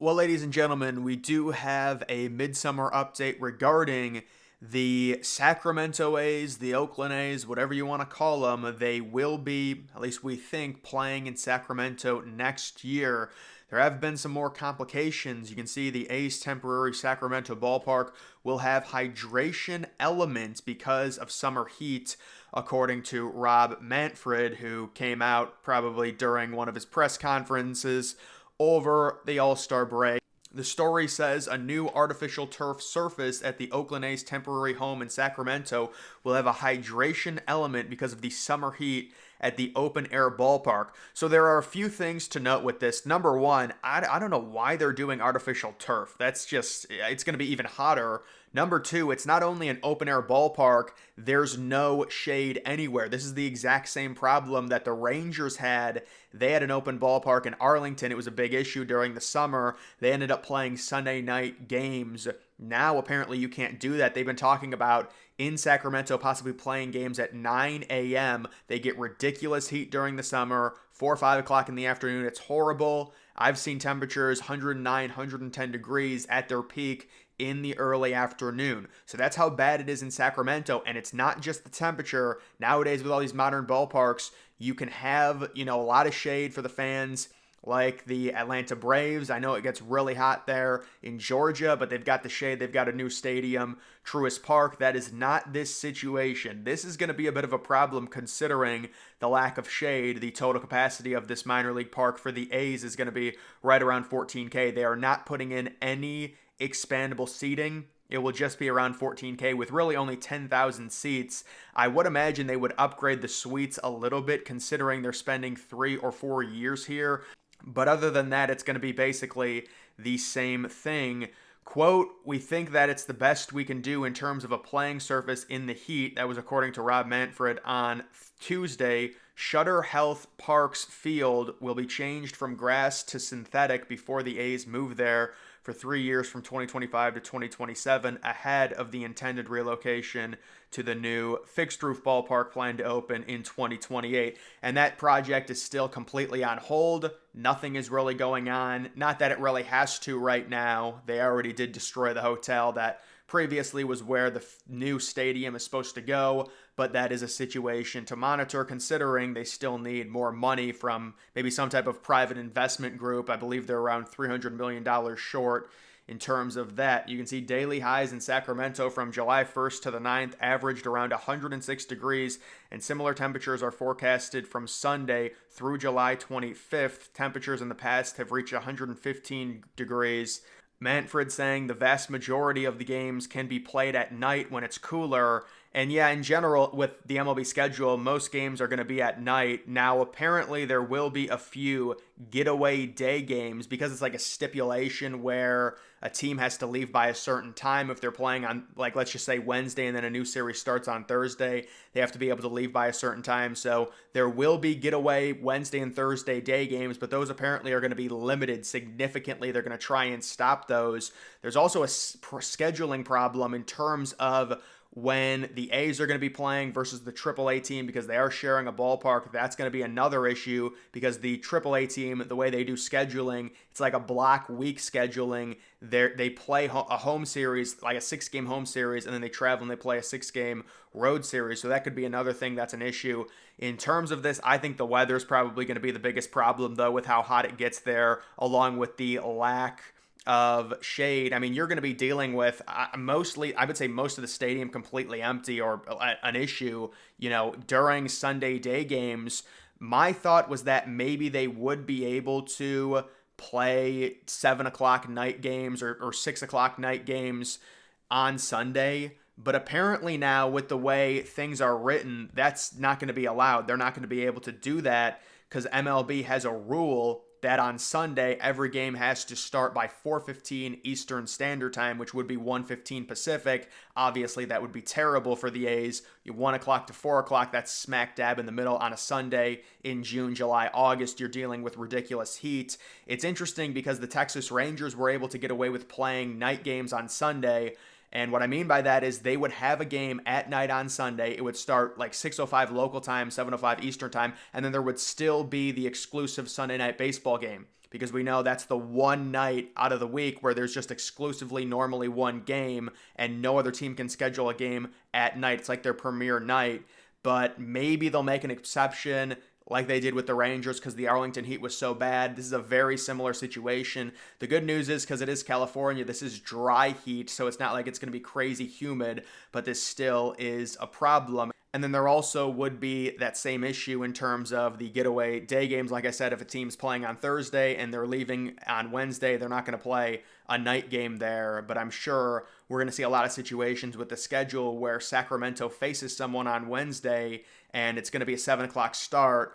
Well, ladies and gentlemen, we do have a midsummer update regarding the Sacramento A's, the Oakland A's, whatever you want to call them. They will be, at least we think, playing in Sacramento next year. There have been some more complications. You can see the A's temporary Sacramento ballpark will have hydration elements because of summer heat, according to Rob Manfred, who came out probably during one of his press conferences over the All-Star break. The story says a new artificial turf surface at the Oakland A's temporary home in Sacramento will have a hydration element because of the summer heat at the open air ballpark. So there are a few things to note with this. Number one, I don't know why they're doing artificial turf. That's just, it's going to be even hotter. Number two, it's not only an open air ballpark, there's no shade anywhere. This is the exact same problem that the Rangers had. They had an open ballpark in Arlington. It was a big issue during the summer. They ended up playing Sunday night games. Now, apparently, you can't do that. They've been talking about in Sacramento possibly playing games at 9 a.m. They get ridiculous heat during the summer, 4 or 5 o'clock in the afternoon. It's horrible. I've seen temperatures 109, 110 degrees at their peak in the early afternoon. So that's how bad it is in Sacramento. And it's not just the temperature. Nowadays, with all these modern ballparks, you can have, a lot of shade for the fans, like the Atlanta Braves. I know it gets really hot there in Georgia, but they've got the shade. They've got a new stadium, Truist Park. That is not this situation. This is going to be a bit of a problem considering the lack of shade. The total capacity of this minor league park for the A's is going to be right around 14K. They are not putting in any expandable seating. It will just be around 14K with really only 10,000 seats. I would imagine they would upgrade the suites a little bit considering they're spending 3 or 4 years here. But other than that, it's going to be basically the same thing. Quote, "We think that it's the best we can do in terms of a playing surface in the heat." That was according to Rob Manfred on Tuesday. Sutter Health Park's field will be changed from grass to synthetic before the A's move there for 3 years from 2025 to 2027 ahead of the intended relocation to the new fixed roof ballpark planned to open in 2028. And that project is still completely on hold. Nothing is really going on. Not that it really has to right now. They already did destroy the hotel that previously was where the new stadium is supposed to go, but that is a situation to monitor considering they still need more money from maybe some type of private investment group. I believe they're around $300 million short in terms of that. You can see daily highs in Sacramento from July 1st to the 9th averaged around 106 degrees, and similar temperatures are forecasted from Sunday through July 25th. Temperatures in the past have reached 115 degrees. Manfred saying the vast majority of the games can be played at night when it's cooler. And yeah, in general, with the MLB schedule, most games are going to be at night. Now, apparently, there will be a few getaway day games because it's like a stipulation where a team has to leave by a certain time. If they're playing on, like, let's just say Wednesday and then a new series starts on Thursday, they have to be able to leave by a certain time. So there will be getaway Wednesday and Thursday day games, but those apparently are going to be limited significantly. They're going to try and stop those. There's also a scheduling problem in terms of when the A's are going to be playing versus the AAA team because they are sharing a ballpark. That's going to be another issue because the AAA team, the way they do scheduling, it's like a block week scheduling. They play a home series, like a 6-game home series, and then they travel and they play a 6-game road series. So that could be another thing that's an issue. In terms of this, I think the weather is probably going to be the biggest problem, though, with how hot it gets there, along with the lack of shade. I mean, you're going to be dealing with mostly, I would say most of the stadium completely empty or an issue, during Sunday day games. My thought was that maybe they would be able to play 7 o'clock night games or 6 o'clock night games on Sunday. But apparently now with the way things are written, that's not going to be allowed. They're not going to be able to do that because MLB has a rule that on Sunday, every game has to start by 4:15 Eastern Standard Time, which would be 1:15 Pacific. Obviously, that would be terrible for the A's. 1 o'clock to 4 o'clock, that's smack dab in the middle on a Sunday in June, July, August. You're dealing with ridiculous heat. It's interesting because the Texas Rangers were able to get away with playing night games on Sunday, And what I mean by that is they would have a game at night on Sunday. It would start like 6:05 local time, 7:05 Eastern time, and then there would still be the exclusive Sunday night baseball game, because we know that's the one night out of the week where there's just exclusively normally one game and no other team can schedule a game at night. It's like their premier night, but maybe they'll make an exception like they did with the Rangers because the Arlington heat was so bad. This is a very similar situation. The good news is, because it is California, this is dry heat, so it's not like it's going to be crazy humid, but this still is a problem. And then there also would be that same issue in terms of the getaway day games. Like I said, if a team's playing on Thursday and they're leaving on Wednesday, they're not going to play a night game there. But I'm sure we're going to see a lot of situations with the schedule where Sacramento faces someone on Wednesday and it's going to be a 7 o'clock start.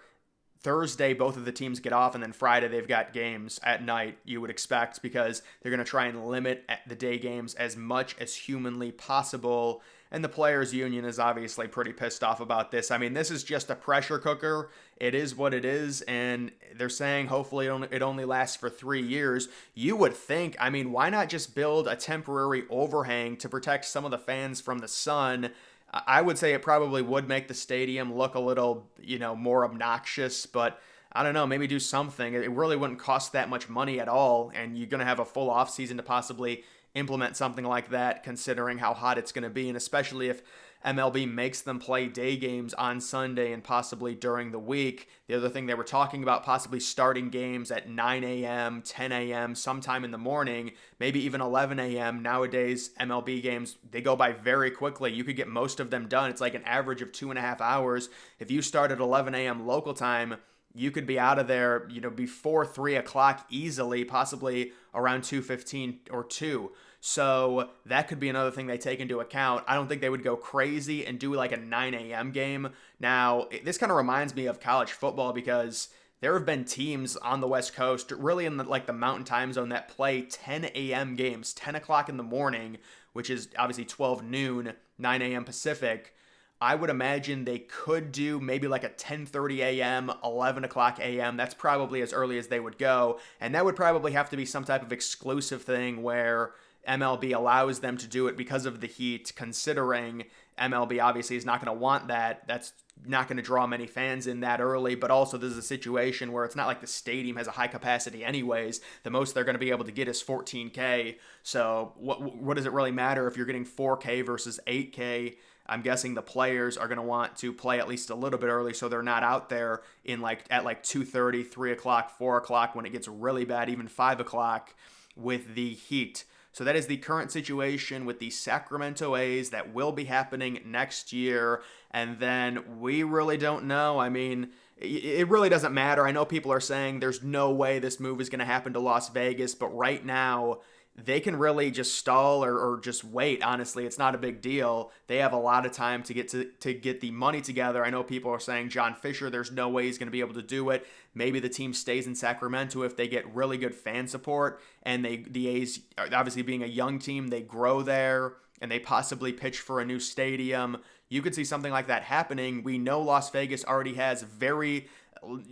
Thursday, both of the teams get off, and then Friday they've got games at night, you would expect, because they're going to try and limit the day games as much as humanly possible. And the players' union is obviously pretty pissed off about this. I mean, this is just a pressure cooker. It is what it is, and they're saying hopefully it only lasts for 3 years. You would think, I mean, why not just build a temporary overhang to protect some of the fans from the sun? I would say it probably would make the stadium look a little, more obnoxious, but I don't know, maybe do something. It really wouldn't cost that much money at all, and you're going to have a full off season to possibly implement something like that, considering how hot it's going to be, and especially if MLB makes them play day games on Sunday and possibly during the week. The other thing they were talking about, possibly starting games at 9 a.m., 10 a.m., sometime in the morning, maybe even 11 a.m. Nowadays, MLB games, they go by very quickly. You could get most of them done. It's like an average of 2.5 hours. If you start at 11 a.m. local time, you could be out of there, before 3 o'clock easily, possibly around 2:15 or 2. So that could be another thing they take into account. I don't think they would go crazy and do like a 9 a.m. game. Now, this kind of reminds me of college football, because there have been teams on the West Coast, really in the mountain time zone, that play 10 a.m. games, 10 o'clock in the morning, which is obviously 12 noon, 9 a.m. Pacific. I would imagine they could do maybe like a 10:30 a.m., 11 o'clock a.m. That's probably as early as they would go. And that would probably have to be some type of exclusive thing where MLB allows them to do it because of the heat, considering MLB obviously is not going to want that. That's not going to draw many fans in that early, but also this is a situation where it's not like the stadium has a high capacity anyways. The most they're going to be able to get is 14K. So what does it really matter if you're getting 4K versus 8K? I'm guessing the players are going to want to play at least a little bit early, so they're not out there at 2:30, 3 o'clock, 4 o'clock when it gets really bad, even 5 o'clock with the heat. So that is the current situation with the Sacramento A's that will be happening next year. And then we really don't know. I mean, it really doesn't matter. I know people are saying there's no way this move is going to happen to Las Vegas, but right now they can really just stall or just wait. Honestly, it's not a big deal. They have a lot of time to get the money together. I know people are saying John Fisher, there's no way he's going to be able to do it. Maybe the team stays in Sacramento if they get really good fan support, and the A's, obviously being a young team, they grow there and they possibly pitch for a new stadium. You could see something like that happening. We know Las Vegas already has very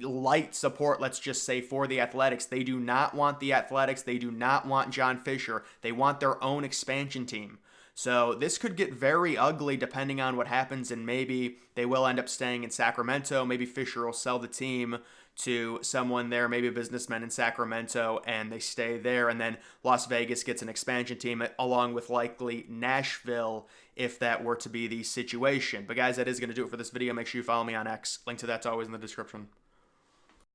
light support, let's just say, for the Athletics. They do not want the Athletics. They do not want John Fisher. They want their own expansion team. So this could get very ugly depending on what happens, and maybe they will end up staying in Sacramento. Maybe Fisher will sell the team to someone there, maybe a businessman in Sacramento, and they stay there. And then Las Vegas gets an expansion team along with likely Nashville if that were to be the situation. But guys, that is going to do it for this video. Make sure you follow me on X. Link to that's always in the description.